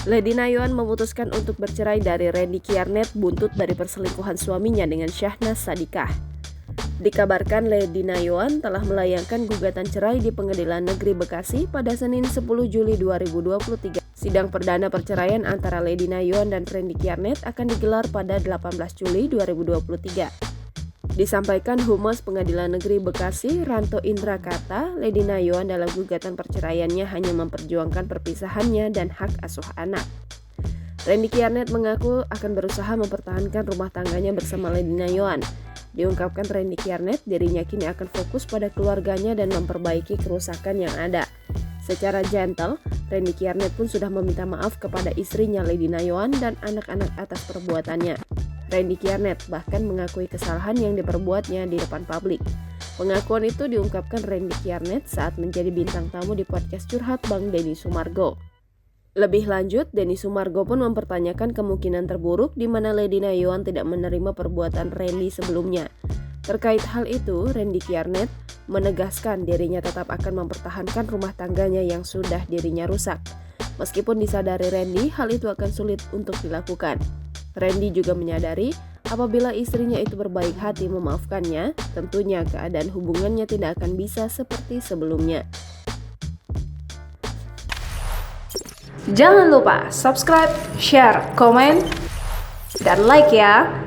Lady Nayuan memutuskan untuk bercerai dari Randy Kiernet buntut dari perselingkuhan suaminya dengan Syahnaz Sadiqah. Dikabarkan Lady Nayuan telah melayangkan gugatan cerai di Pengadilan Negeri Bekasi pada Senin 10 Juli 2023. Sidang perdana perceraian antara Lady Nayuan dan Randy Kiernet akan digelar pada 18 Juli 2023. Disampaikan Humas Pengadilan Negeri Bekasi, Ranto Indra kata, Lady Nayuan dalam gugatan perceraiannya hanya memperjuangkan perpisahannya dan hak asuh anak. Randy Kiernet mengaku akan berusaha mempertahankan rumah tangganya bersama Lady Nayuan. Diungkapkan Randy Kiernet, dirinya kini akan fokus pada keluarganya dan memperbaiki kerusakan yang ada. Secara gentle, Randy Kiernet pun sudah meminta maaf kepada istrinya Lady Nayuan dan anak-anak atas perbuatannya. Randy Kiernet bahkan mengakui kesalahan yang diperbuatnya di depan publik. Pengakuan itu diungkapkan Randy Kiernet saat menjadi bintang tamu di podcast Curhat Bang Denny Sumargo. Lebih lanjut, Denny Sumargo pun mempertanyakan kemungkinan terburuk di mana Lady Nayuan tidak menerima perbuatan Randy sebelumnya. Terkait hal itu, Randy Kiernet menegaskan dirinya tetap akan mempertahankan rumah tangganya yang sudah dirinya rusak. Meskipun disadari Randy, hal itu akan sulit untuk dilakukan. Randy juga menyadari apabila istrinya itu berbaik hati memaafkannya, tentunya keadaan hubungannya tidak akan bisa seperti sebelumnya. Jangan lupa subscribe, share, komen, dan like ya!